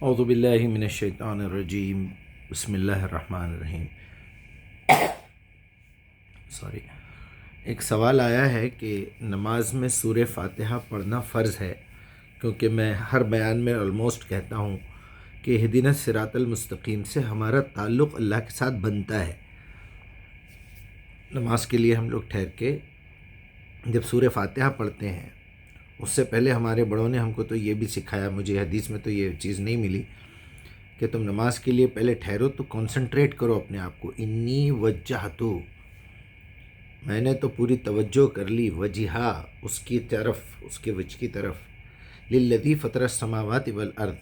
اعوذ باللہ من الشیطان الرجیم بسم اللہ الرحمن الرحیم۔ ایک سوال آیا ہے کہ نماز میں سورہ فاتحہ پڑھنا فرض ہے، کیونکہ میں ہر بیان میں آلموسٹ کہتا ہوں کہ اہدنا الصراط المستقیم سے ہمارا تعلق اللہ کے ساتھ بنتا ہے۔ نماز کے لیے ہم لوگ ٹھہر کے جب سورہ فاتحہ پڑھتے ہیں، اس سے پہلے ہمارے بڑوں نے ہم کو تو یہ بھی سکھایا، مجھے حدیث میں تو یہ چیز نہیں ملی کہ تم نماز کے لیے پہلے ٹھہرو تو کنسنٹریٹ کرو اپنے آپ کو، انی وجہتو، میں نے تو پوری توجہ کر لی، وجہا، اس کی طرف، اس کے وجہ کی طرف، للذی فطر السماوات والارض،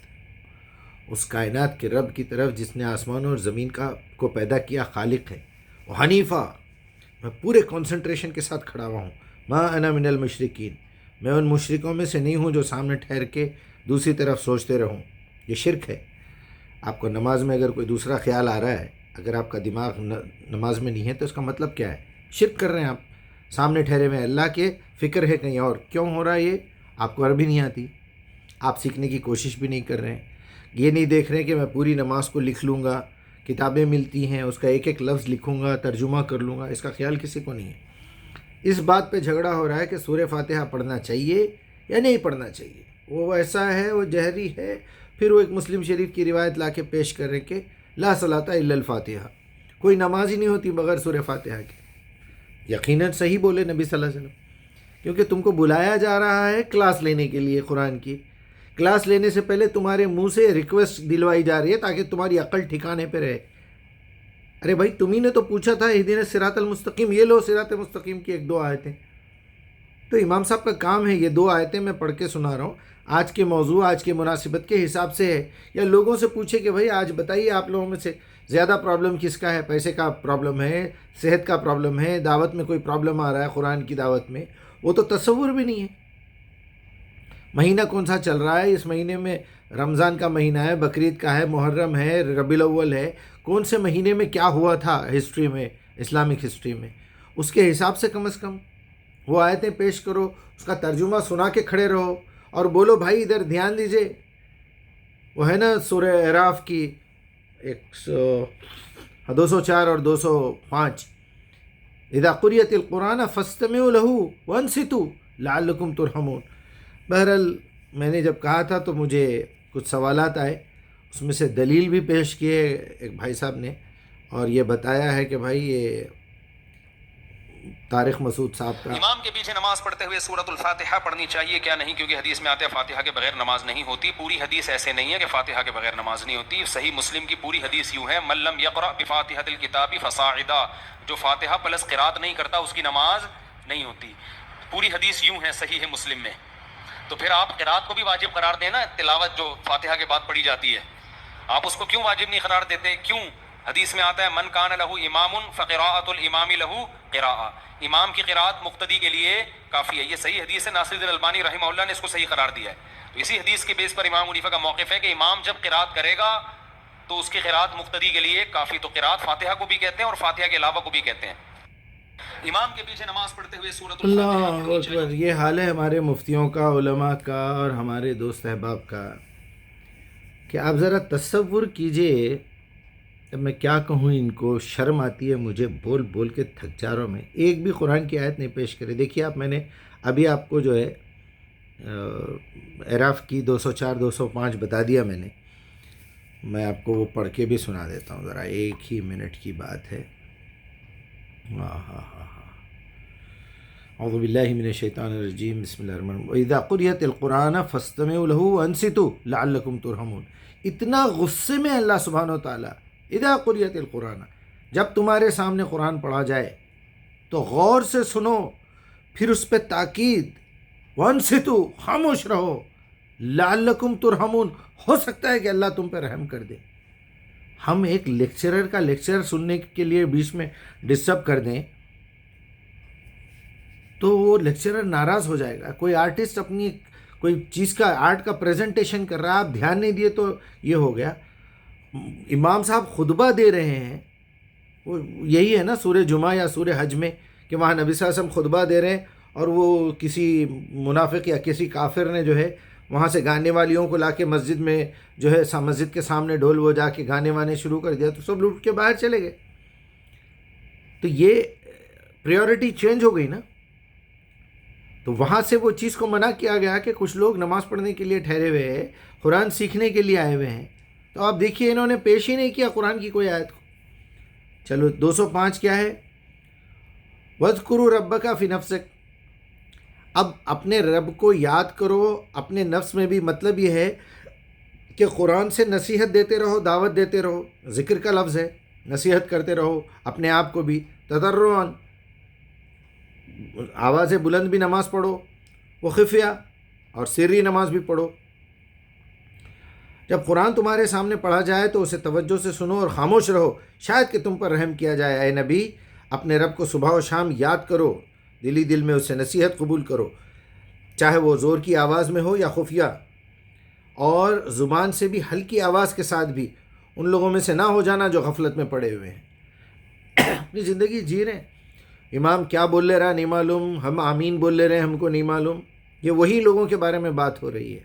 اس کائنات کے رب کی طرف جس نے آسمانوں اور زمین کو پیدا کیا، خالق ہے، حنیفہ، میں پورے کنسنٹریشن کے ساتھ کھڑا ہوا ہوں، ما انا من المشرکین، میں ان مشرکوں میں سے نہیں ہوں جو سامنے ٹھہر کے دوسری طرف سوچتے رہوں، یہ شرک ہے۔ آپ کو نماز میں اگر کوئی دوسرا خیال آ رہا ہے، اگر آپ کا دماغ نماز میں نہیں ہے تو اس کا مطلب کیا ہے؟ شرک کر رہے ہیں آپ، سامنے ٹھہرے ہوئے اللہ کے فکر ہے کہیں اور۔ کیوں ہو رہا ہے یہ؟ آپ کو عربی نہیں آتی، آپ سیکھنے کی کوشش بھی نہیں کر رہے ہیں، یہ نہیں دیکھ رہے کہ میں پوری نماز کو لکھ لوں گا، کتابیں ملتی ہیں، اس کا ایک ایک لفظ لکھوں گا، ترجمہ کر لوں گا، اس کا خیال کسی کو نہیں ہے۔ اس بات پہ جھگڑا ہو رہا ہے کہ سورہ فاتحہ پڑھنا چاہیے یا نہیں پڑھنا چاہیے، وہ ایسا ہے، وہ جہری ہے۔ پھر وہ ایک مسلم شریف کی روایت لا کے پیش کر رہے کہ لا صلاۃ الا الفاتحہ، کوئی نماز ہی نہیں ہوتی بغیر سورہ فاتحہ کے۔ یقیناً صحیح بولے نبی صلی اللہ علیہ وسلم، کیونکہ تم کو بلایا جا رہا ہے کلاس لینے کے لیے، قرآن کی کلاس لینے سے پہلے تمہارے منہ سے ریکویسٹ دلوائی جا رہی ہے تاکہ تمہاری عقل ٹھکانے پہ رہے۔ ارے بھائی، تمہیں نے تو پوچھا تھا اہدنا الصراط المستقیم، یہ لو صراط مستقیم کی ایک دو آیتیں، تو امام صاحب کا کام ہے، یہ دو آیتیں میں پڑھ کے سنا رہا ہوں، آج کے موضوع، آج کے مناسبت کے حساب سے ہے، یا لوگوں سے پوچھے کہ بھائی آج بتائیے آپ لوگوں میں سے زیادہ پرابلم کس کا ہے؟ پیسے کا پرابلم ہے، صحت کا پرابلم ہے، دعوت میں کوئی پرابلم آ رہا ہے، قرآن کی دعوت میں، وہ تو تصور بھی نہیں ہے۔ مہینہ کون سا چل رہا ہے؟ اس مہینے میں رمضان کا مہینہ ہے، بقرعید کا ہے، محرم ہے، ربیع الاول ہے، کون سے مہینے میں کیا ہوا تھا ہسٹری میں، اسلامک ہسٹری میں، اس کے حساب سے کم از کم وہ آیتیں پیش کرو، اس کا ترجمہ سنا کے کھڑے رہو اور بولو بھائی ادھر دھیان دیجئے۔ وہ ہے نا سورہ اعراف کی 204 اور 205، اذا قرئت القرآن فاستمعوا له وانصتوا لعلکم ترحمون۔ بہرحال میں نے جب کہا تھا تو مجھے کچھ سوالات آئے، اس میں سے دلیل بھی پیش کیے ایک بھائی صاحب نے، اور یہ بتایا ہے کہ بھائی یہ طارق مسعود صاحب کا امام کے پیچھے نماز پڑھتے ہوئے سورۃ الفاتحہ پڑھنی چاہیے کیا نہیں، کیونکہ حدیث میں آتا ہے فاتحہ کے بغیر نماز نہیں ہوتی۔ پوری حدیث ایسے نہیں ہے کہ فاتحہ کے بغیر نماز نہیں ہوتی۔ صحیح مسلم کی پوری حدیث یوں ہے، من لم یقرأ بفاتحۃ الکتاب فصاعدا، جو فاتحہ پلس قرات نہیں کرتا اس کی نماز نہیں ہوتی۔ پوری حدیث یوں ہے صحیح مسلم میں۔ تو پھر آپ قرات کو بھی واجب قرار دینا، تلاوت جو فاتحہ کے بعد پڑھی جاتی ہے، آپ اس کو کیوں واجب نہیں قرار دیتے؟ کیوں؟ حدیث میں آتا ہے من کان لہ امام فقراءۃ الامام لہ قراءۃ، امام کی قراءت مقتدی کے لیے کافی ہے۔ یہ صحیح حدیث ہے، ناصر الدین البانی رحمہ اللہ نے اس کو صحیح قرار دیا ہے۔ تو اسی حدیث کے بیس پر امام حنیفہ کا موقف ہے کہ امام جب قراءت کرے گا تو اس کی قراءت مقتدی کے لیے کافی۔ تو قراءت فاتحہ کو بھی کہتے ہیں اور فاتحہ کے علاوہ کو بھی کہتے ہیں۔ امام کے پیچھے نماز پڑھتے ہوئے سورۃ الفاتحہ اللہ پڑھنی چاہیے۔ اکبر، یہ حال ہے ہمارے مفتیوں کا، علماء کا، اور ہمارے دوست احباب کا، کہ آپ ذرا تصور کیجئے، اب میں کیا کہوں، ان کو شرم آتی ہے مجھے، بول بول کے تھک جا رہا ہوں میں، ایک بھی قرآن کی آیت نہیں پیش کرے۔ دیکھیے آپ، میں نے ابھی آپ کو جو ہے اعراف کی 204 205 بتا دیا میں آپ کو وہ پڑھ کے بھی سنا دیتا ہوں، ذرا ایک ہی منٹ کی بات ہے۔ اعوذ باللہ من الشیطان الرجیم، بسم اللہ الرحمن الرحیم، وَإِذَا قُرِئَتِ الْقُرْآنَ فَاسْتَمِعُوا لَهُ وَأَنصِتُوا لَعَلَّكُمْ تُرْحَمُونَ۔ اتنا غصے میں اللہ سبحانہ وتعالیٰ، اذا قرئت القرآن، جب تمہارے سامنے قرآن پڑھا جائے تو غور سے سنو، پھر اس پہ تاکید، وانصتوا، خاموش رہو، لعلکم ترحمون، ہو سکتا ہے کہ اللہ تم پہ رحم کر دے۔ ہم ایک لیکچرر کا لیکچر سننے کے لیے بیچ میں ڈسٹرب کر دیں تو وہ لیکچرر ناراض ہو جائے گا۔ کوئی آرٹسٹ اپنی کوئی چیز کا آرٹ کا پریزنٹیشن کر رہا ہے، آپ دھیان نہیں دیے تو یہ ہو گیا۔ امام صاحب خطبہ دے رہے ہیں، وہ یہی ہے نا سورہ جمعہ یا سورہ حج میں، کہ وہاں نبی صلی اللہ علیہ وسلم خطبہ دے رہے ہیں اور وہ کسی منافق یا کسی کافر نے جو ہے وہاں سے گانے والیوں کو لا کے مسجد میں جو ہے مسجد کے سامنے ڈھول بجا کے گانے وانے شروع کر دیا تو سب لوٹ کے باہر چلے گئے. تو یہ پریورٹی چینج ہو گئی نا. تو وہاں سے وہ چیز کو منع کیا گیا کہ کچھ لوگ نماز پڑھنے کے لیے ٹھہرے ہوئے ہیں, قرآن سیکھنے کے لیے آئے ہوئے ہیں. تو آپ دیکھیے انہوں نے پیش ہی نہیں کیا قرآن کی کوئی آیت کو. چلو 205 کیا ہے؟ وَاذْكُرُوا رَبَّكَ فِي نَفْسِكَ. اب اپنے رب کو یاد کرو اپنے نفس میں بھی. مطلب یہ ہے کہ قرآن سے نصیحت دیتے رہو, دعوت دیتے رہو. ذکر کا لفظ ہے, نصیحت کرتے رہو اپنے آپ کو بھی. تضرعاً, آواز بلند بھی نماز پڑھو, وخفیہ اور سری نماز بھی پڑھو. جب قرآن تمہارے سامنے پڑھا جائے تو اسے توجہ سے سنو اور خاموش رہو, شاید کہ تم پر رحم کیا جائے. اے نبی, اپنے رب کو صبح و شام یاد کرو, دلی دل میں اسے نصیحت قبول کرو, چاہے وہ زور کی آواز میں ہو یا خفیہ, اور زبان سے بھی ہلکی آواز کے ساتھ بھی. ان لوگوں میں سے نہ ہو جانا جو غفلت میں پڑے ہوئے ہیں, اپنی زندگی جی رہے ہیں. امام کیا بول لے رہا نہیں معلوم, ہم آمین بول لے رہے ہیں, ہم کو نہیں معلوم. یہ وہی لوگوں کے بارے میں بات ہو رہی ہے.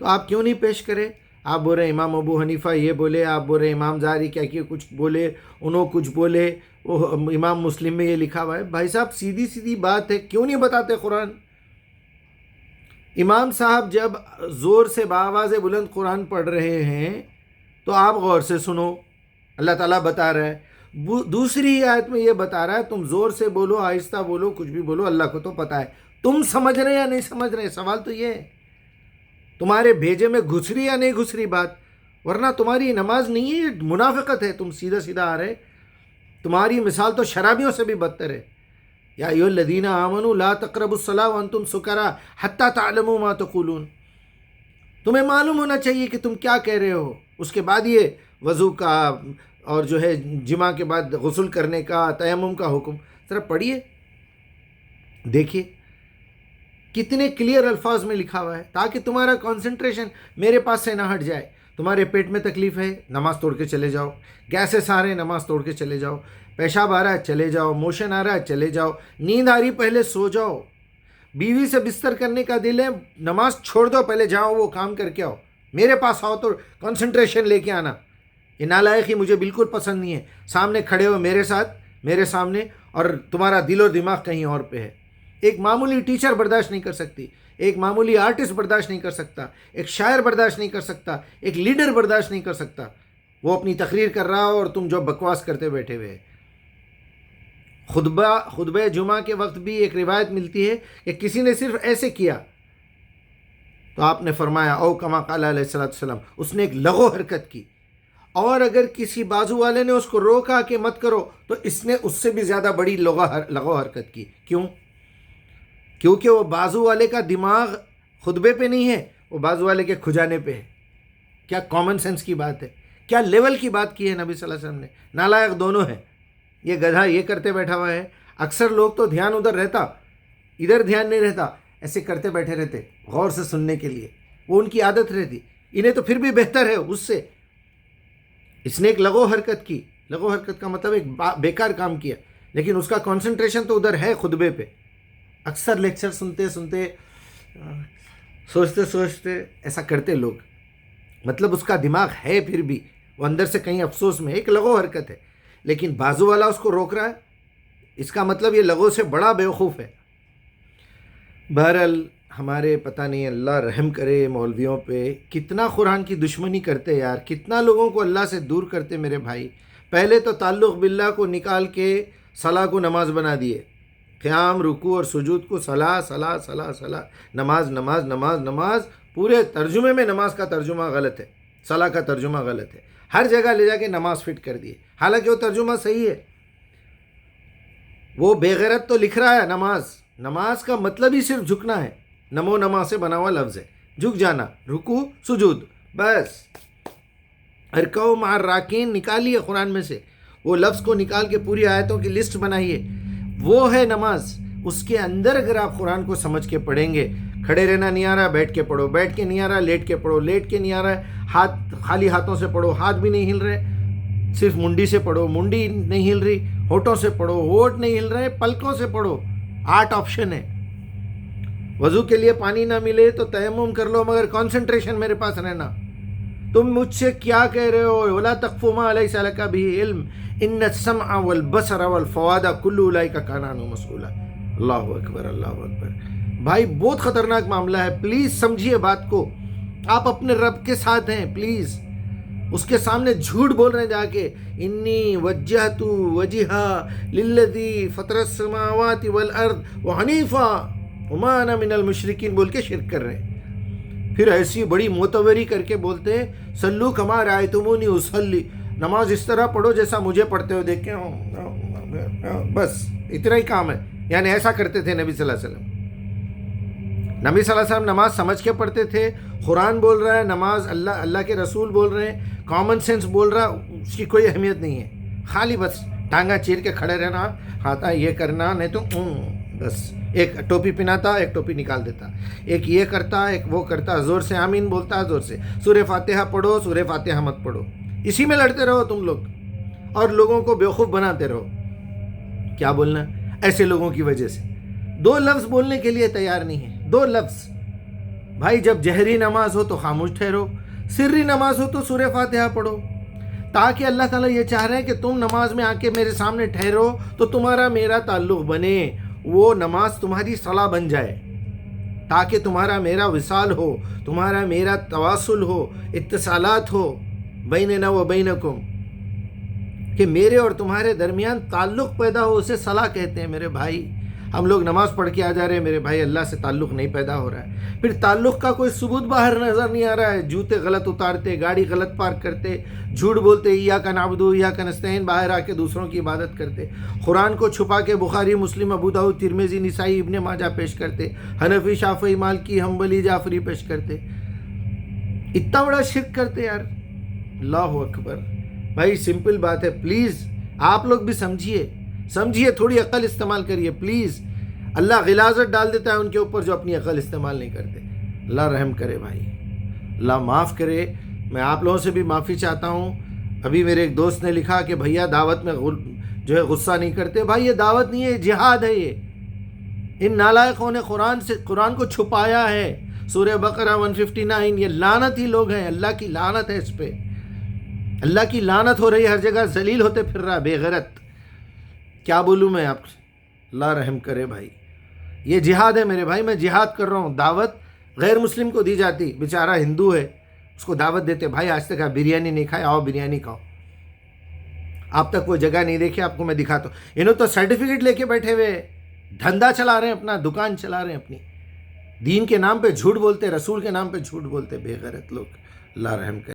تو آپ کیوں نہیں پیش کرے؟ آپ بول رہے ہیں امام ابو حنیفہ یہ بولے, آپ بول رہے ہیں امام زہری کیا کچھ بولے, انہوں کچھ بولے, وہ امام مسلم میں یہ لکھا ہوا ہے. بھائی صاحب سیدھی سیدھی بات ہے, کیوں نہیں بتاتے قرآن؟ امام صاحب جب زور سے بآواز بلند قرآن پڑھ رہے ہیں تو آپ غور سے سنو, اللہ تعالیٰ بتا رہا ہے. دوسری آیت میں یہ بتا رہا ہے تم زور سے بولو, آہستہ بولو, کچھ بھی بولو, اللہ کو تو پتہ ہے. تم سمجھ رہے یا نہیں سمجھ رہے؟ سوال تو یہ ہے. تمہارے بھیجے میں گھس رہی یا نہیں گھس رہی بات؟ ورنہ تمہاری نماز نہیں ہے, یہ منافقت ہے. تم سیدھا سیدھا آ رہے. تمہاری مثال تو شرابیوں سے بھی بدتر ہے. یا ایھا الذین آمنوا لا تقربوا الصلاۃ وانتم سکریٰ حتی تعلموا ما تقولون. تمہیں معلوم ہونا چاہیے کہ تم کیا کہہ رہے ہو. اس کے بعد یہ وضو کا اور جو ہے جمعہ کے بعد غسل کرنے کا, تیمم کا حکم. ذرا پڑھیے دیکھیے کتنے کلیئر الفاظ میں لکھا ہوا ہے, تاکہ تمہارا کنسنٹریشن میرے پاس سے نہ ہٹ جائے. تمہارے پیٹ میں تکلیف ہے, نماز توڑ کے چلے جاؤ. گیسز آ رہے ہیں, نماز توڑ کے چلے جاؤ. پیشاب آ رہا ہے, چلے جاؤ. موشن آ رہا ہے, چلے جاؤ. نیند آ رہی, پہلے سو جاؤ. بیوی سے بستر کرنے کا دل ہے, نماز چھوڑ دو, پہلے جاؤ وہ کام کر کے آؤ. میرے پاس آؤ تو کنسنٹریشن لے کے آنا. یہ نالائقی مجھے بالکل پسند نہیں ہے. سامنے کھڑے ہو میرے ساتھ, میرے سامنے, اور تمہارا دل اور دماغ کہیں اور پہ ہے. ایک معمولی ٹیچر برداشت نہیں کر سکتی, ایک معمولی آرٹسٹ برداشت نہیں کر سکتا, ایک شاعر برداشت نہیں کر سکتا, ایک لیڈر برداشت نہیں کر سکتا. وہ اپنی تقریر کر رہا ہو اور تم جو بکواس کرتے بیٹھے ہوئے. خطبہ جمعہ کے وقت بھی ایک روایت ملتی ہے کہ کسی نے صرف ایسے کیا تو آپ نے فرمایا او کما قال علیہ الصلوۃ والسلام, اس نے ایک لغو حرکت کی. اور اگر کسی بازو والے نے اس کو روکا کہ مت کرو تو اس نے اس سے بھی زیادہ بڑی لغو حرکت کی. کیوں؟ کیونکہ وہ بازو والے کا دماغ خطبے پہ نہیں ہے, وہ بازو والے کے کھجانے پہ ہے. کیا کامن سینس کی بات ہے, کیا لیول کی بات کی ہے نبی صلی اللہ علیہ وسلم نے. نالائق دونوں ہیں. یہ گدھا یہ کرتے بیٹھا ہوا ہے. اکثر لوگ تو دھیان ادھر رہتا, ادھر دھیان نہیں رہتا, ایسے کرتے بیٹھے رہتے غور سے سننے کے لیے. وہ ان کی عادت رہتی. انہیں تو پھر بھی بہتر ہے اس سے. اس نے ایک لغو حرکت کی. لغو حرکت کا مطلب ایک بیکار کام کیا, لیکن اس کا کنسنٹریشن تو ادھر ہے خطبے پہ. اکثر لیکچر سنتے سنتے سوچتے سوچتے ایسا کرتے لوگ. مطلب اس کا دماغ ہے پھر بھی, وہ اندر سے کہیں افسوس میں. ایک لغو حرکت ہے, لیکن بازو والا اس کو روک رہا ہے, اس کا مطلب یہ لغو سے بڑا بیوقوف ہے. بہرحال ہمارے پتہ نہیں, اللہ رحم کرے مولویوں پہ. کتنا قرآن کی دشمنی کرتے یار, کتنا لوگوں کو اللہ سے دور کرتے میرے بھائی. پہلے تو تعلق باللہ کو نکال کے صلاح کو نماز بنا دیے. قیام, رکوع اور سجود کو صلاح صلاح صلاح صلاح, نماز نماز نماز نماز. پورے ترجمے میں نماز کا ترجمہ غلط ہے, صلاح کا ترجمہ غلط ہے. ہر جگہ لے جا کے نماز فٹ کر دیے, حالانکہ وہ ترجمہ صحیح ہے. وہ بے غیرت تو لکھ رہا ہے نماز. نماز کا مطلب ہی صرف جھکنا ہے. نمو نما سے بنا ہوا لفظ ہے, جھک جانا, رکوع سجود, بس. ارکعوا مع الراکعین نکالیے قرآن میں سے, وہ لفظ کو نکال کے پوری آیتوں کی لسٹ بنائیے. وہ ہے نماز. اس کے اندر اگر آپ قرآن کو سمجھ کے پڑھیں گے, کھڑے رہنا نہیں آ رہا بیٹھ کے پڑھو, بیٹھ کے نہیں آ رہا لیٹ کے پڑھو, لیٹ کے نہیں آ رہا ہاتھ خالی ہاتھوں سے پڑھو, ہاتھ بھی نہیں ہل رہے, صرف منڈی سے پڑھو, منڈی نہیں ہل رہی, ہونٹوں سے پڑھو, ہونٹ نہیں ہل رہے, پلکوں سے پڑھو. 8 آپشن ہے. وضو کے لیے پانی نہ ملے تو تیمم کر لو، مگر کنسنٹریشن میرے پاس رہنا۔ تم مجھ سے کیا کہہ رہے ہو؟ وَلَا تَقْفُ مَا لَيْسَ لَكَ بِهِ عِلْمٌ إِنَّ السَّمْعَ وَالْبَصَرَ وَالْفُؤَادَ كُلُّ أُولَئِكَ كَانَ عَنْهُ مَسْئُولًا۔ اللہ اکبر، اللہ اکبر۔ بھائی بہت خطرناک معاملہ ہے، پلیز سمجھیے بات کو۔ آپ اپنے رب کے ساتھ ہیں، پلیز اس کے سامنے جھوٹ بول رہے ہیں جا کے، انی وجہت وجہا للذی فطر السماوات والارض وحنیفا وما انا من المشرکین بول کے شرک کر رہے ہیں۔ پھر ایسی بڑی معتبری کر کے بولتے ہیں صلو کما رأیتمونی اصلی، نماز اس طرح پڑھو جیسا مجھے پڑھتے ہو دیکھ کے، بس اتنا ہی کام ہے۔ یعنی ایسا کرتے تھے نبی صلی اللہ علیہ وسلم۔ نبی صلی اللہ علیہ وسلم نماز سمجھ کے پڑھتے تھے۔ قرآن بول رہا ہے، نماز اللہ کے رسول بول رہے ہیں، کامن سینس بول رہا، اس کی کوئی اہمیت نہیں ہے، خالی بس ٹانگا چیر کے کھڑے رہنا، ہاتھا یہ کرنا، نہیں تو بس ایک ٹوپی پہناتا، ایک ٹوپی نکال دیتا، ایک یہ کرتا، ایک وہ کرتا، زور سے آمین بولتا، زور سے سورہ فاتحہ پڑھو، سورہ فاتحہ مت پڑھو، اسی میں لڑتے رہو تم لوگ اور لوگوں کو بیوقوف بناتے رہو۔ کیا بولنا؟ ایسے لوگوں کی وجہ سے دو لفظ بولنے کے لیے تیار نہیں ہے، دو لفظ۔ بھائی جب جہری نماز ہو تو خاموش ٹھہرو، سری نماز ہو تو سورہ فاتحہ پڑھو، تاکہ اللہ تعالیٰ یہ چاہ رہے ہیں کہ تم نماز میں آ کے میرے سامنے ٹھہرو تو تمہارا میرا تعلق بنے، وہ نماز تمہاری صلاح بن جائے، تاکہ تمہارا میرا وصال ہو، تمہارا میرا تواصل ہو، اتصالات ہو بیننا و بینکم، کہ میرے اور تمہارے درمیان تعلق پیدا ہو، اسے صلاح کہتے ہیں میرے بھائی۔ ہم لوگ نماز پڑھ کے آ جا رہے ہیں میرے بھائی، اللہ سے تعلق نہیں پیدا ہو رہا ہے، پھر تعلق کا کوئی ثبوت باہر نظر نہیں آ رہا ہے، جوتے غلط اتارتے، گاڑی غلط پارک کرتے، جھوٹ بولتے، ایاک نعبد و ایاک نستعین، باہر آ کے دوسروں کی عبادت کرتے، قرآن کو چھپا کے بخاری، مسلم، ابو داؤد، ترمذی، نسائی، ابن ماجہ پیش کرتے، حنفی، شافعی، مالکی، حنبلی، جعفری پیش کرتے، اتنا بڑا شرک کرتے یار، اللہ اکبر۔ بھائی سمپل بات ہے، پلیز آپ لوگ بھی سمجھیے، تھوڑی عقل استعمال کریے پلیز۔ اللہ غلاظت ڈال دیتا ہے ان کے اوپر جو اپنی عقل استعمال نہیں کرتے۔ اللہ رحم کرے بھائی، اللہ معاف کرے۔ میں آپ لوگوں سے بھی معافی چاہتا ہوں۔ ابھی میرے ایک دوست نے لکھا کہ بھیا دعوت میں جو ہے غصہ نہیں کرتے۔ بھائی یہ دعوت نہیں ہے، جہاد ہے۔ یہ ان نالائقوں نے قرآن کو چھپایا ہے۔ سورہ بقرہ 159، یہ لعنت ہی لوگ ہیں، اللہ کی لعنت ہے اس پہ، اللہ کی لعنت ہو رہی ہے، ہر جگہ ذلیل ہوتے پھر رہا، بے غیرت۔ کیا بولوں میں آپ سے؟ اللہ رحم کرے بھائی۔ یہ جہاد ہے میرے بھائی، میں جہاد کر رہا ہوں۔ دعوت غیر مسلم کو دی جاتی، بیچارہ ہندو ہے، اس کو دعوت دیتے، بھائی آج تک آپ بریانی نہیں کھائے، آؤ بریانی کھاؤ۔ آپ تک وہ جگہ نہیں دیکھی، آپ کو میں دکھاتا ہوں۔ انہوں تو سرٹیفکیٹ لے کے بیٹھے ہوئے، دھندا چلا رہے ہیں، اپنا دکان چلا رہے ہیں اپنی، دین کے نام پہ جھوٹ بولتے، رسول کے نام پہ جھوٹ بولتے، بے غیرت لوگ۔ اللہ رحم کرے۔